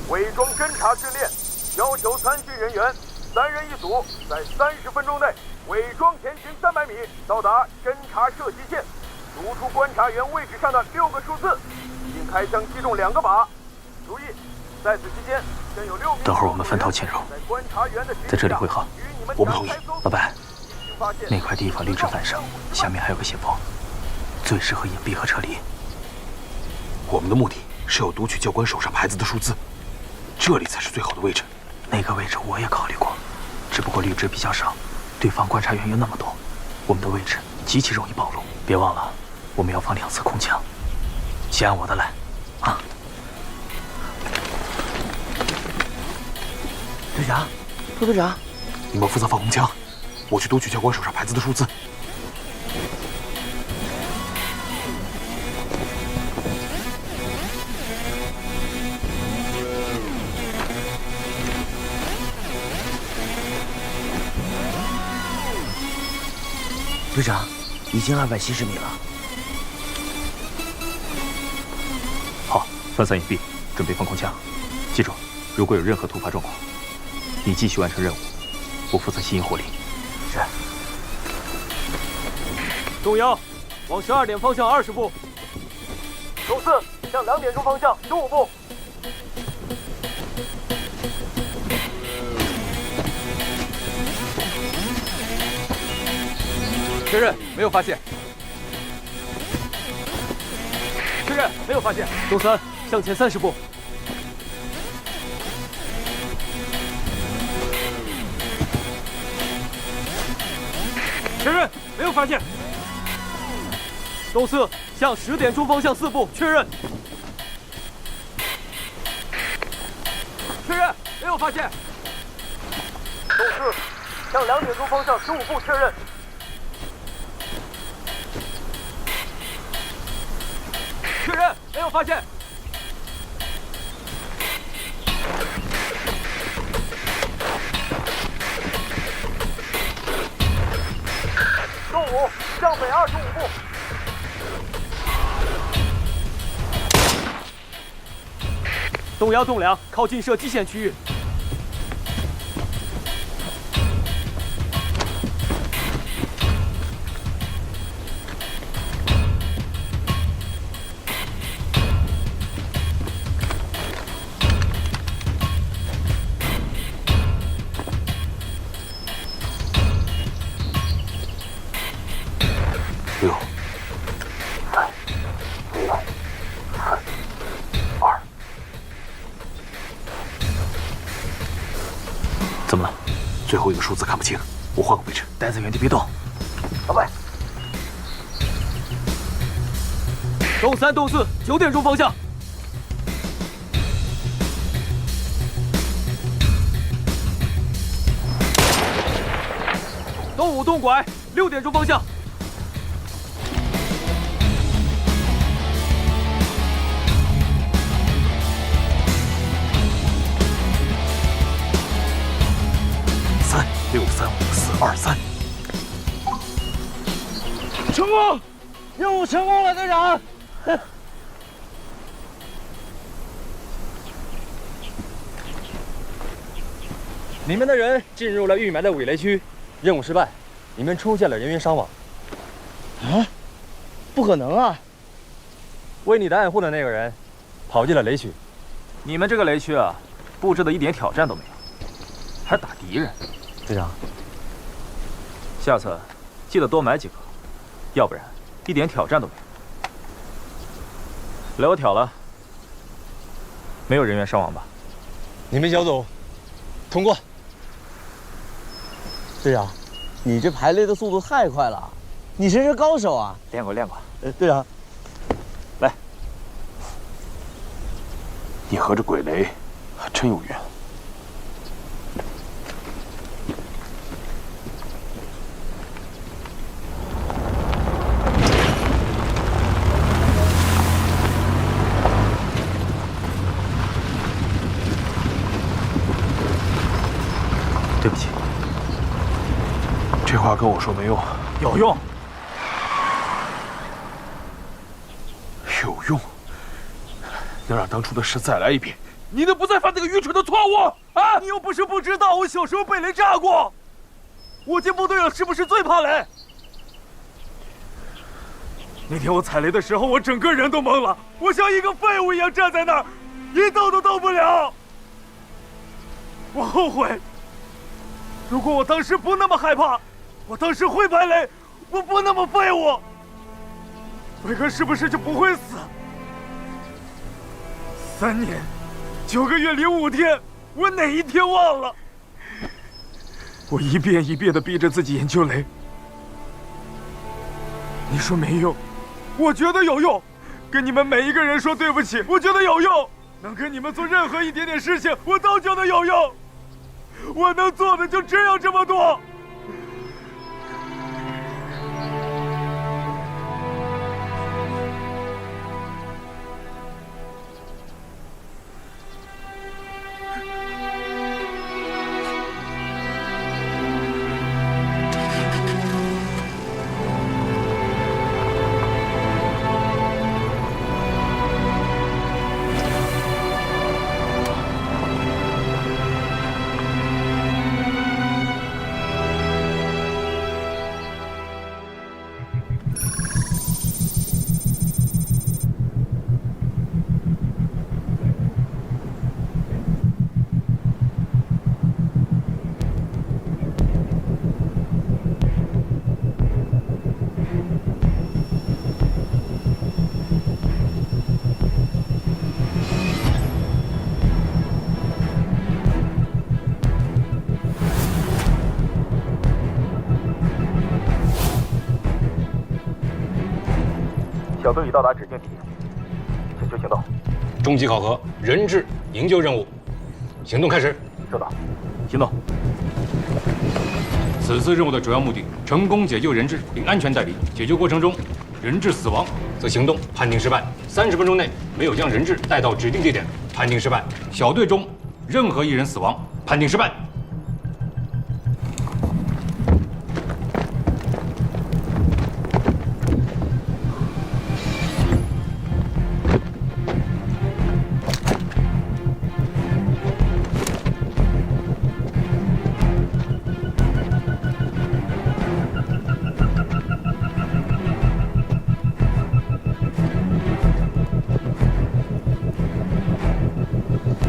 伪装侦察训练，要求参训人员3人一组，在30分钟内伪装前行300米，到达侦察射击线，输出观察员位置上的6个数字，并开枪击中2个靶。注意，在此期间，将有6名。等会儿我们分头潜入，在这里汇合。我不同意。老板，那块地方绿植繁盛，下面还有个斜坡，最适合隐蔽和撤离。我们的目的是要读取教官手上牌子的数字，这里才是最好的位置。那个位置我也考虑过，只不过绿植比较少，对方观察员又那么多，我们的位置极其容易暴露。别忘了，我们要放2次空枪。先按我的来，啊！队长，副队长，你们负责放空枪，我去读取教官手上牌子的数字。队长，已经270米了。好，分散隐蔽，准备放空枪。记住，如果有任何突发状况，你继续完成任务，我负责吸引火力。是。动摇，往12点方向20步。周4向2点钟方向15步。确认，没有发现。确认，没有发现。周3，向前30步。确认，没有发现。周4，向10点钟方向4步，确认。确认，没有发现。周4，向2点钟方向15步，确认。确认，没有发现。动5，向北25步。动1、动2，靠近射击线区域。6、3、2、怎么了？最后一个数字看不清，我换个位置。待在原地别动。老板，动3、动4，9点钟方向。动5、动拐，6点钟方向。6、3、5、4、2、3，成功！任务成功了，队长。你们的人进入了预埋的伪雷区，任务失败，你们出现了人员伤亡。啊？不可能啊！为你的暗护的那个人跑进了雷区。你们这个雷区啊，布置的一点挑战都没有，还打敌人。队长，下次记得多买几个，要不然一点挑战都没有。来，我挑了，没有人员伤亡吧？你们小组通过。队长，你这排雷的速度太快了，你真是高手啊！练过练过。队长，来，你和这鬼雷还真有缘。对不起，这话跟我说没用。有用。有用，能让当初的事再来一遍，你能不再犯这个愚蠢的错误啊！你又不是不知道，我小时候被雷炸过。我进部队了，是不是最怕雷？那天我踩雷的时候，我整个人都懵了，我像一个废物一样站在那儿，一动都动不了。我后悔，如果我当时不那么害怕，我当时会排雷，我不那么废物，伟哥是不是就不会死？3年9个月零5天，我哪一天忘了？我一遍一遍地逼着自己研究雷。你说没用，我觉得有用。跟你们每一个人说对不起，我觉得有用。能跟你们做任何一点点事情，我都觉得有用。我能做的就只有这么多。小队已到达指定地点，请求行动。终极考核人质营救任务，行动开始。收到。行动。此次任务的主要目的，成功解救人质并安全带离。解救过程中，人质死亡，则行动判定失败。30分钟内没有将人质带到指定地点，判定失败。小队中任何一人死亡，判定失败。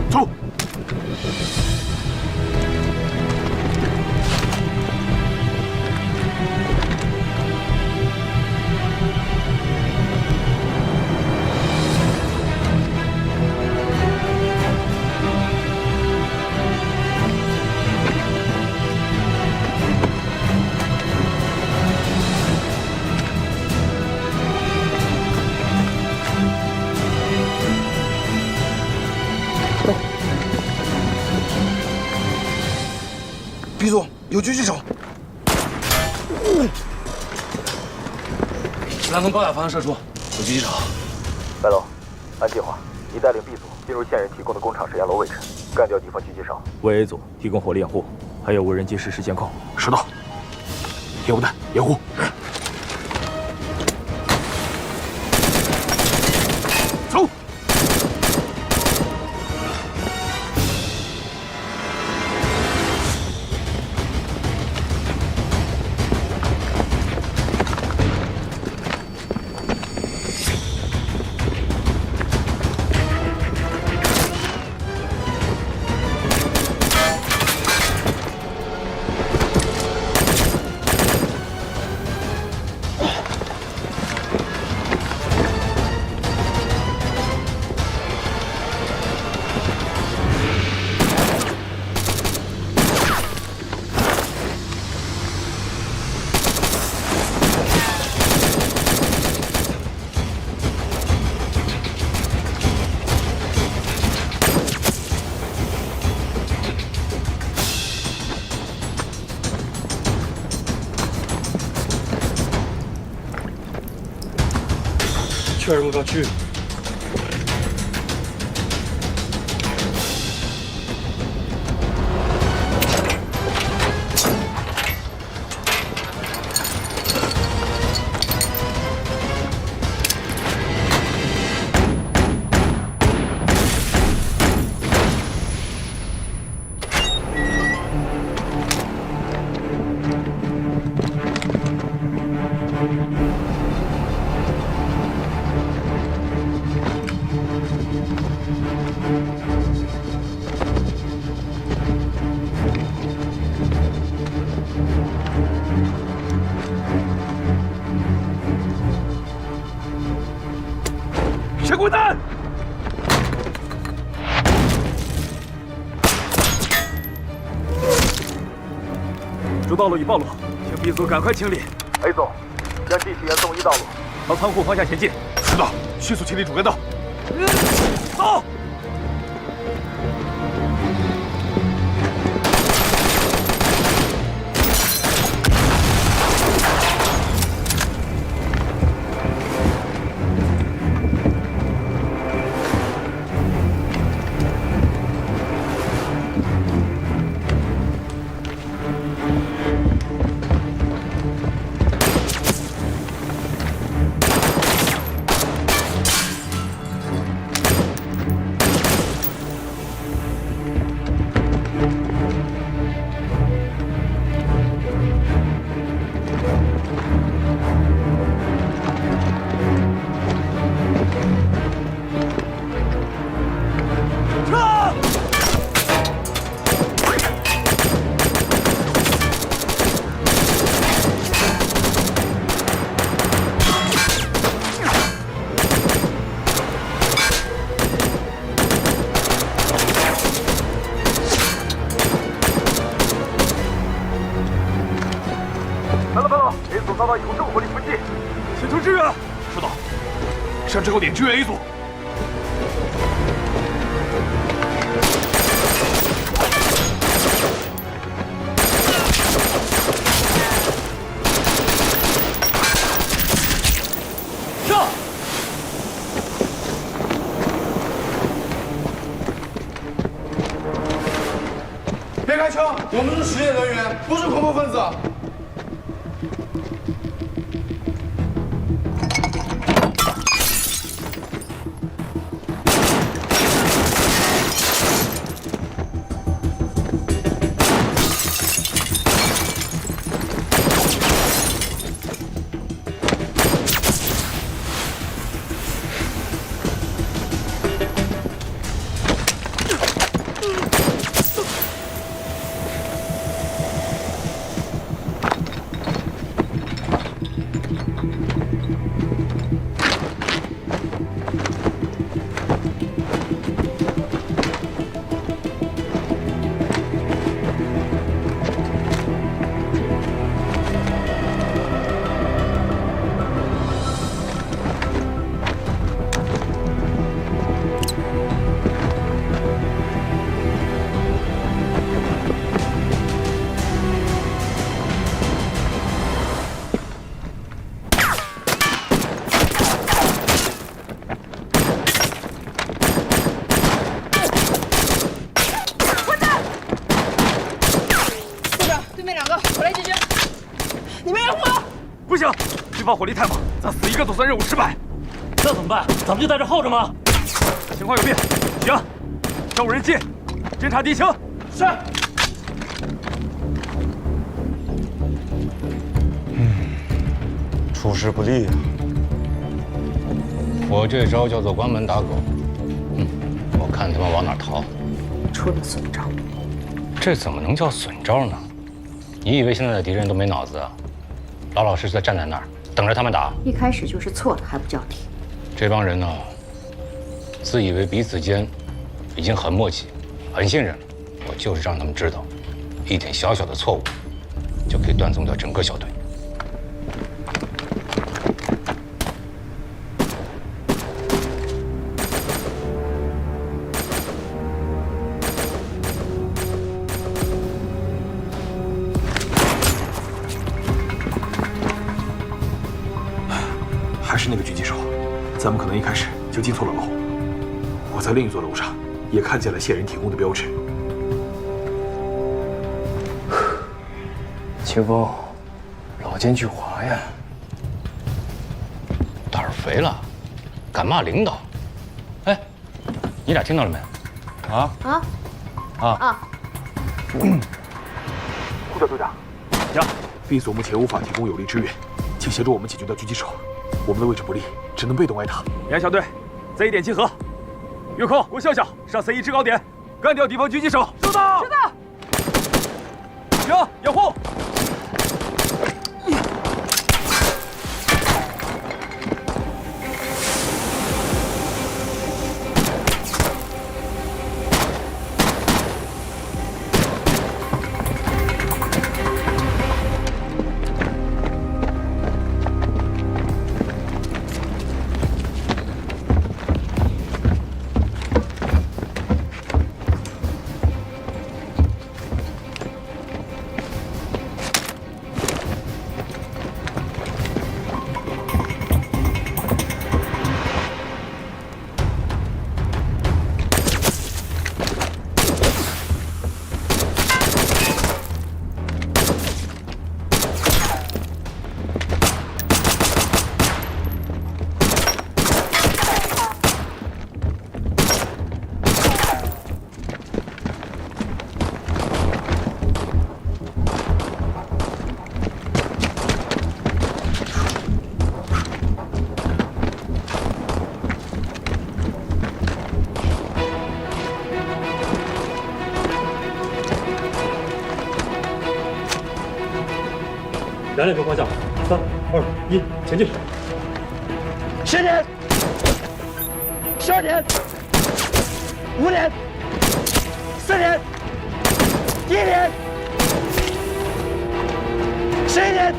走。B 组有狙击手，子弹从高塔方向射出，有狙击手。白龙，按计划，你带领 B 组进入线人提供的工厂实验楼位置，干掉敌方狙击手。为 A 组提供火力掩护，还有无人机实时监控。收到。烟雾弹掩护。走。确认目标区域。主道路已暴露，请 B 组赶快清理。 A 组，将继续沿宋一道路朝仓库方向前进。知道，迅速清理主干道。走。 A 组遭到有重火力伏击，请求支援。收到，上制高点支援 A 组。上！别开枪！我们是实验人员，不是恐怖分子。 方火力太猛，咱死一个都算任务失败。那怎么办？咱们就在这耗着吗？情况有变，行，召人进，侦察敌情。是。出师不利啊！我这招叫做关门打狗。我看他们往哪儿逃。出了损招。这怎么能叫损招呢？你以为现在的敌人都没脑子啊？老老实实的站在那儿，等着他们打。一开始就是错的，还不叫停。这帮人呢，自以为彼此间已经很默契、很信任了。我就是让他们知道，一点小小的错误，就可以断送掉整个小队。 还是那个狙击手，咱们可能一开始就进错了楼。我在另一座楼上也看见了线人提供的标志。清风，老奸巨猾呀！胆儿肥了，敢骂领导？哎，你俩听到了没？呼叫队长，呀 ，B 组目前无法提供有力支援，请协助我们解决掉狙击手。我们的位置不利，只能被动挨打。杨小队，Z 点集合。月空，郭笑笑上 C1制高点，干掉敌方狙击手。收到。收到。行，掩护。 B 两个方向，3、2、1，前进。10点、12点、5点、4点、1点、11点。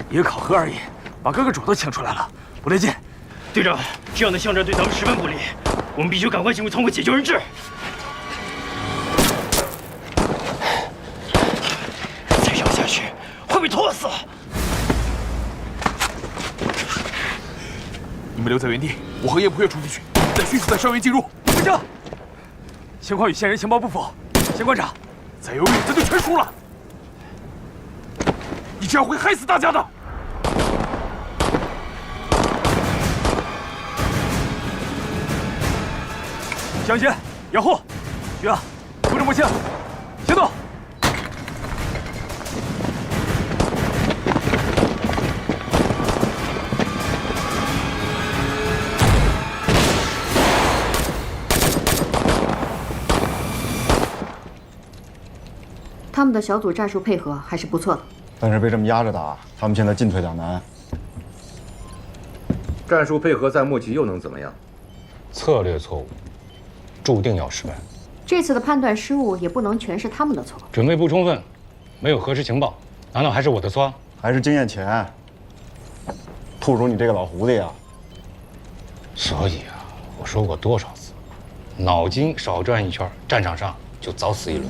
一个考核而已，把各个种都请出来了，不对劲。队长，这样的巷战对咱们十分不利，我们必须赶快进入仓库解救人质。再绕下去会被拖死。你们留在原地，我和叶不月冲进去，再迅速带伤员进入。不行，情况与线人情报不符，先观察。再犹豫，咱就全输了。你这样会害死大家的。向前，掩护，徐阳，扶着木青，行动！他们的小组战术配合还是不错的，但是被这么压着打，他们现在进退两难。战术配合在末期又能怎么样？策略错误，注定要失败。这次的判断失误也不能全是他们的错。准备不充分，没有核实情报，难道还是我的错？还是经验浅。兔叔，你这个老狐狸啊！所以啊，我说过多少次，脑筋少转一圈，战场上就早死一轮。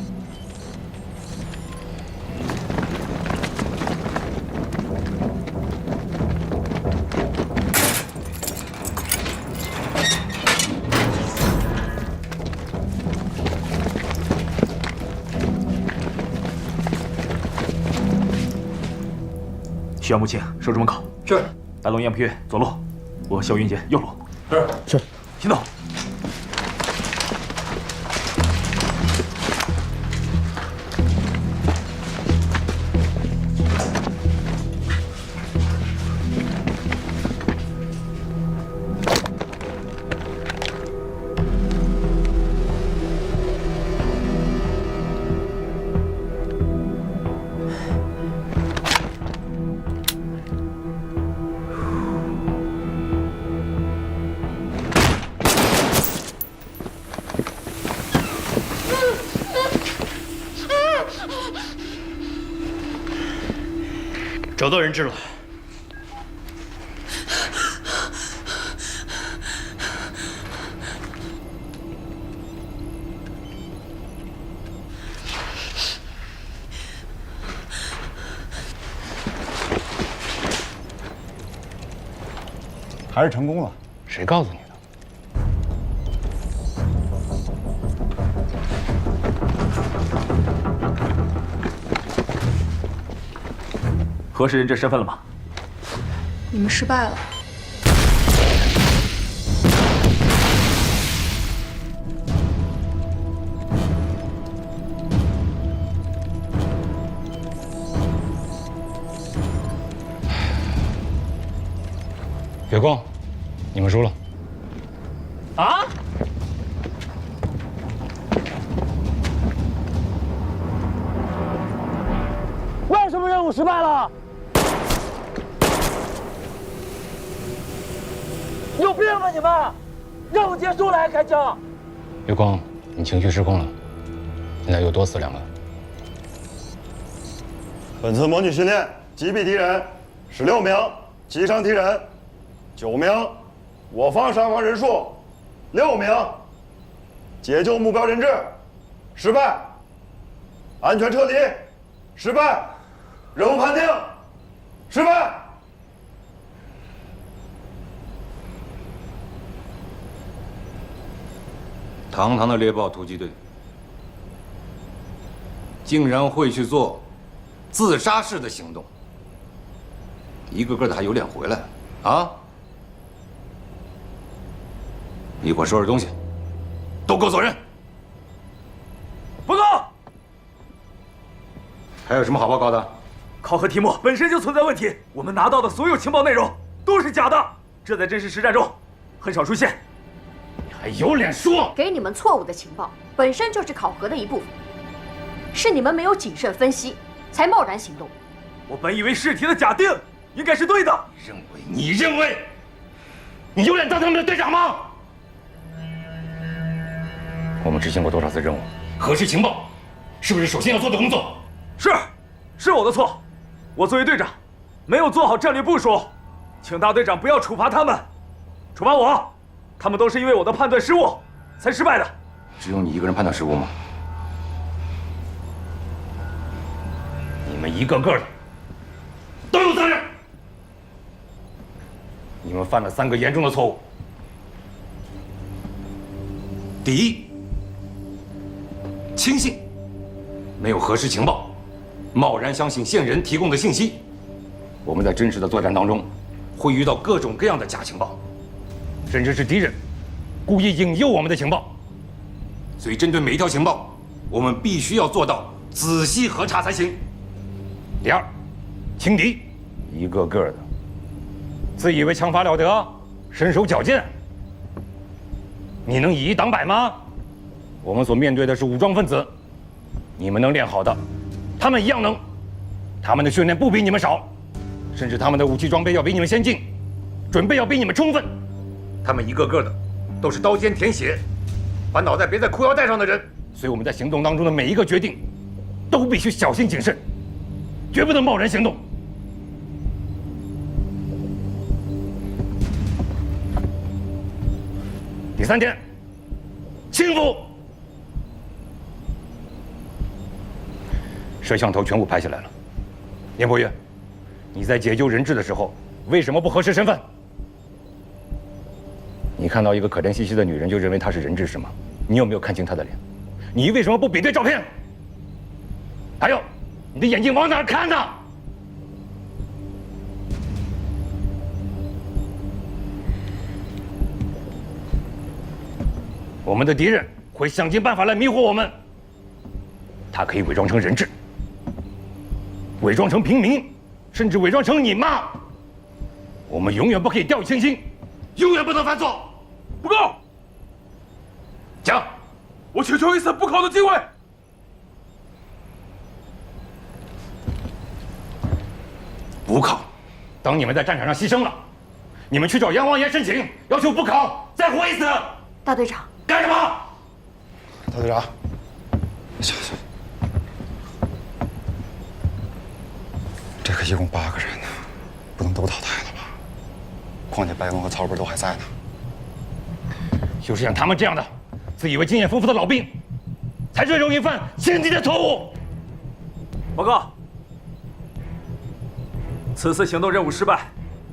徐阳、木青守住门口。是。白龙、燕不月左路，我萧云杰右路。是。行动。找到人质了。还是成功了。谁告诉你的？核实人质身份了吗？你们失败了。月光，你们输了。啊？为什么任务失败了。有病吧你们！任务结束了还开枪？月光，你情绪失控了。现在又多死2个。本次模拟训练击毙敌人16名，击伤敌人9名，我方伤亡人数6名，解救目标人质失败，安全撤离失败，任务判定失败。堂堂的猎豹突击队，竟然会去做自杀式的行动，一个个的还有脸回来啊！一会儿收拾东西，都给我走人！报告！还有什么好报告的？考核题目本身就存在问题，我们拿到的所有情报内容都是假的，这在真实实战中很少出现。你还有脸说？给你们错误的情报本身就是考核的一部分，是你们没有谨慎分析，才贸然行动。我本以为试题的假定应该是对的。你认为你有脸当他们的队长吗？我们执行过多少次任务？核实情报，是不是首先要做的工作？是我的错，我作为队长，没有做好战略部署，请大队长不要处罚他们，处罚我，他们都是因为我的判断失误才失败的。只有你一个人判断失误吗？你们一个个的都有责任。你们犯了3个严重的错误。第一，轻信，没有核实情报，贸然相信线人提供的信息。我们在真实的作战当中，会遇到各种各样的假情报，甚至是敌人故意引诱我们的情报。所以，针对每一条情报，我们必须要做到仔细核查才行。第二，轻敌，一个个的自以为枪法了得，身手矫健。你能以一挡百吗？我们所面对的是武装分子，你们能练好的，他们一样能。他们的训练不比你们少，甚至他们的武器装备要比你们先进，准备要比你们充分。他们一个个的都是刀尖舔血，把脑袋别在裤腰带上的人。所以我们在行动当中的每一个决定，都必须小心谨慎，绝不能贸然行动。第3点，轻浮。摄像头全部拍下来了。严伯岳，你在解救人质的时候，为什么不核实身份？你看到一个可怜兮兮的女人就认为她是人质是吗？你有没有看清她的脸？你为什么不比对照片？还有，你的眼睛往哪儿看呢？我们的敌人会想尽办法来迷惑我们。他可以伪装成人质，伪装成平民，甚至伪装成你妈。我们永远不可以掉以轻心，永远不能犯错。不够，讲，我请求一次补考的机会。补考，当你们在战场上牺牲了，你们去找阎王爷申请，要求补考，再活一次。大队长，干什么？大队长，行，这可一共8个人呢，不能都淘汰了吧？况且白龙和曹本都还在呢。就是像他们这样的，自以为经验丰富的老兵，才最容易犯先敌的错误。报告，此次行动任务失败，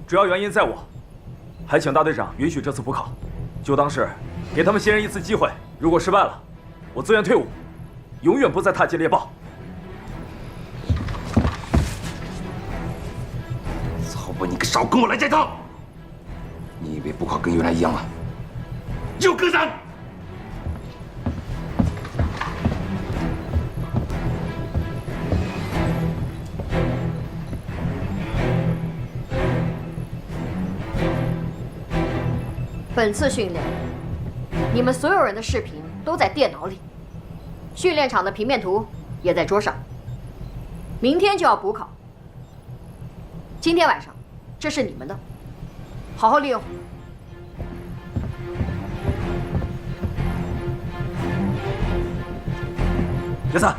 主要原因在我，还请大队长允许这次补考，就当是给他们新人一次机会。如果失败了，我自愿退伍，永远不再踏进猎豹。曹伯，你少跟我来这套！你以为补考跟原来一样吗？又跟上！本次训练，你们所有人的视频都在电脑里，训练场的平面图也在桌上。明天就要补考，今天晚上，这是你们的，好好利用。解散。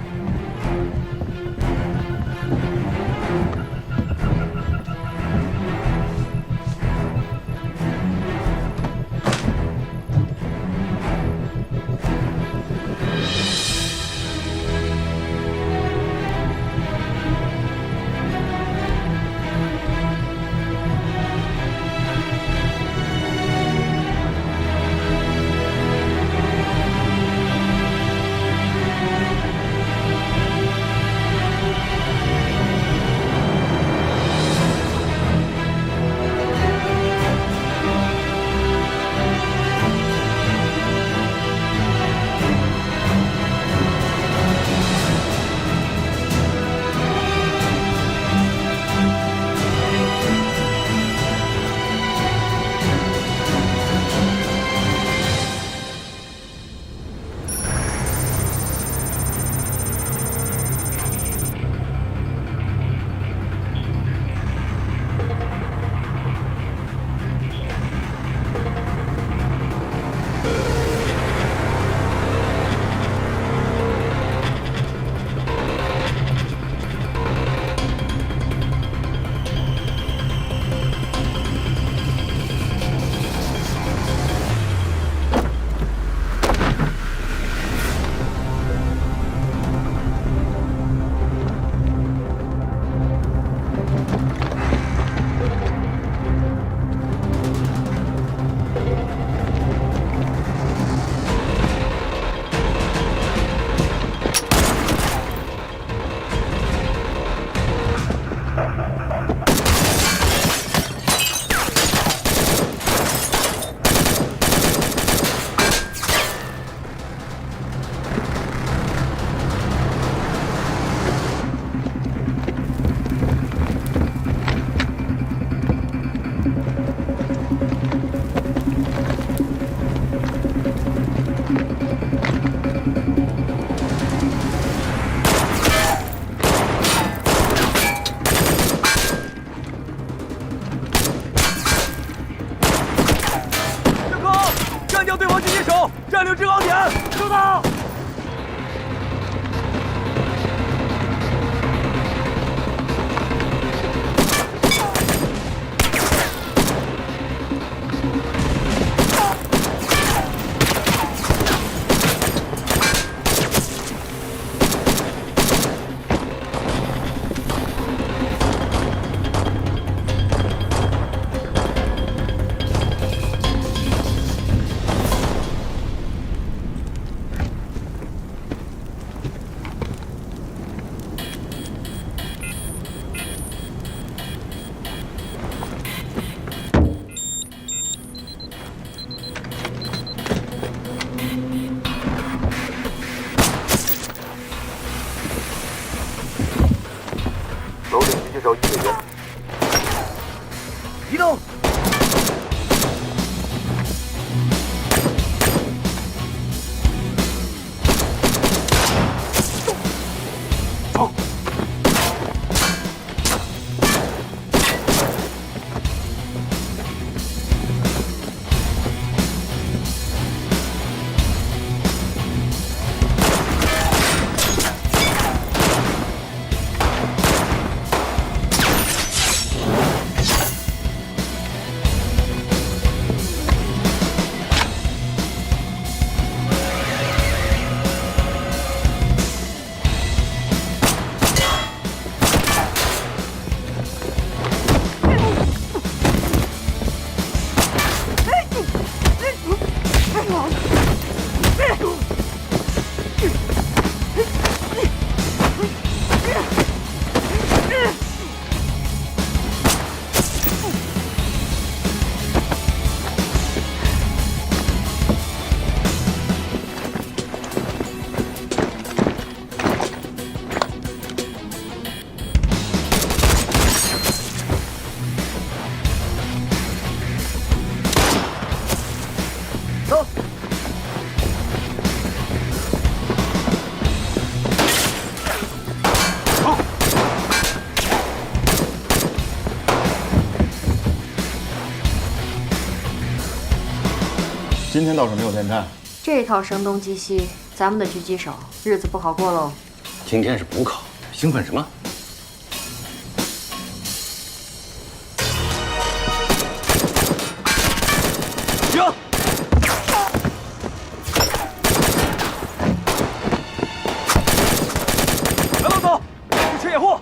占领制高点，收到。首领狙击手1美元。移动。走。今天倒是没有电站。这套声东击西，咱们的狙击手日子不好过喽。今天是补考，兴奋什么？停！来，老总，去掩护。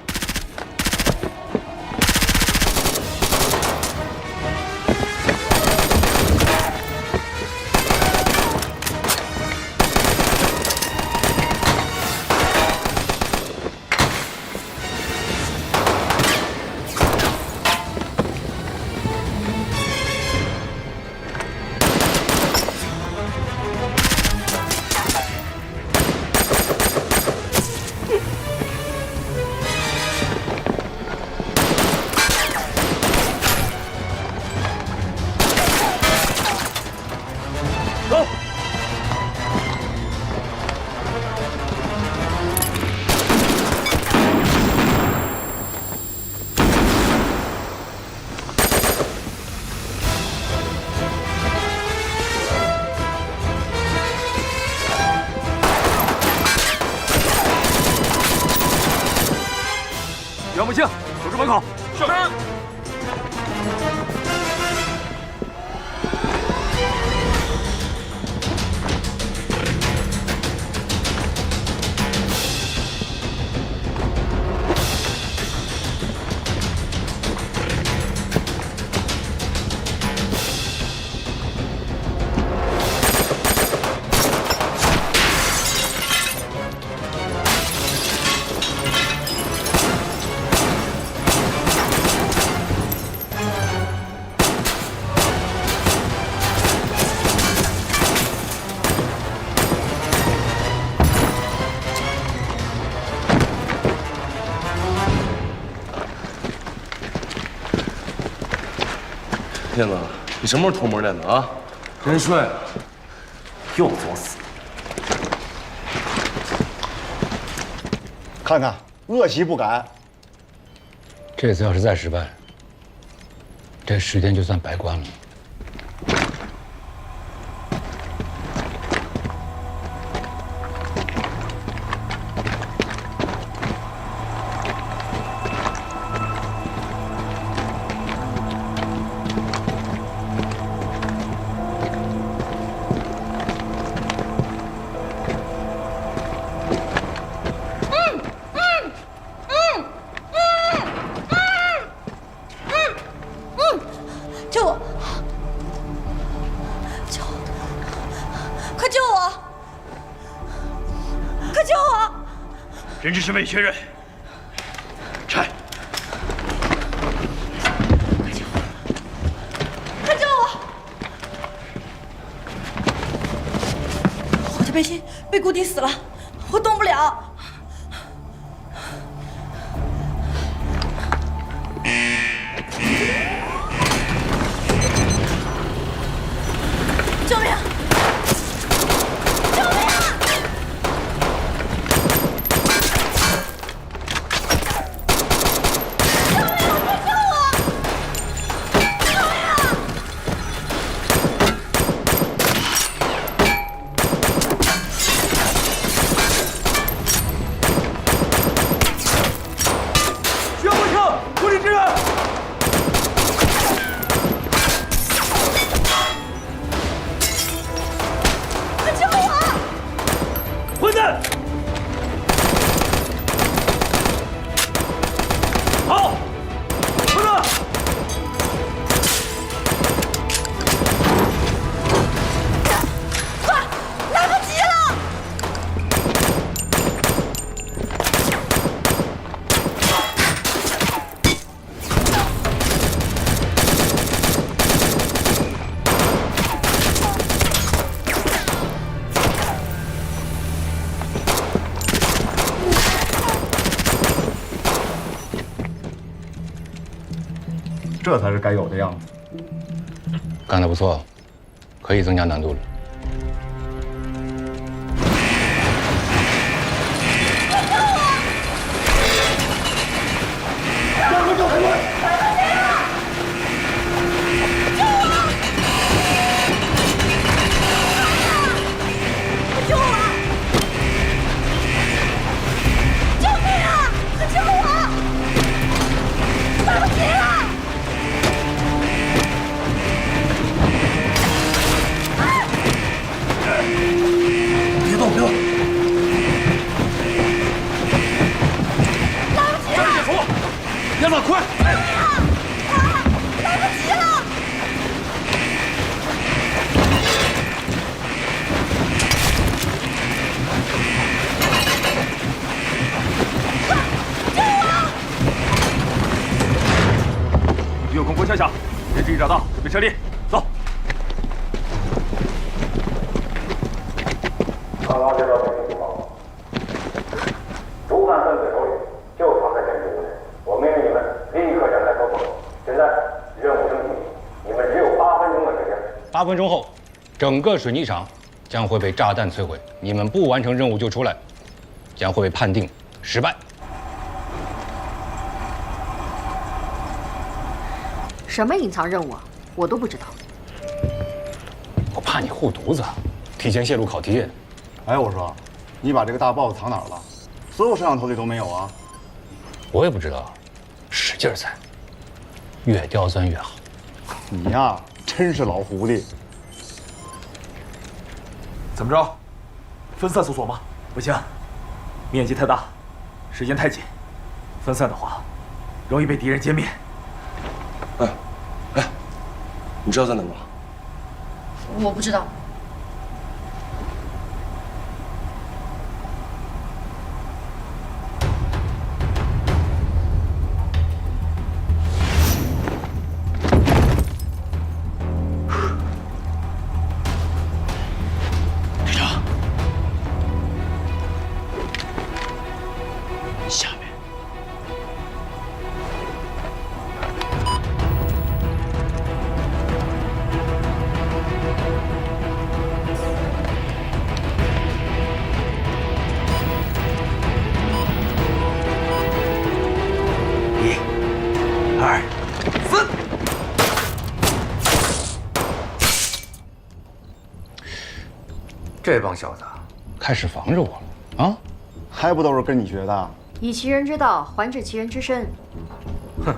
杨木清，守住门口。是。天哪，你什么时候偷摸练的啊？真帅！又作死。看看，恶习不改。这次要是再失败，这10天就算白关了。救我！快救我！快救我！人质身份已确认，拆。快救我！我的背心被固定死了，我动不了。救命！救命！这才是该有的样子。干得不错，可以增加难度了。跟车立，走。刚刚接到最新情报，主犯分子手里就藏在建筑物内，我命令你们立刻展开搜索。现在任务升级，你们只有8分钟的时间。8分钟后，整个水泥厂将会被炸弹摧毁。你们不完成任务就出来，将会被判定失败。什么隐藏任务啊？我都不知道。我怕你护犊子，提前泄露考题验。哎，我说，你把这个大 boss 藏哪儿了？所有摄像头里都没有啊。我也不知道，使劲猜，越刁钻越好。你呀，真是老狐狸。怎么着？分散搜索吗？不行，面积太大，时间太紧。分散的话，容易被敌人歼灭。你知道在哪吗？我不知道。队长，下面。1、2、3。这帮小子开始防着我了啊！还不都是跟你学的？以其人之道还治其人之身。哼。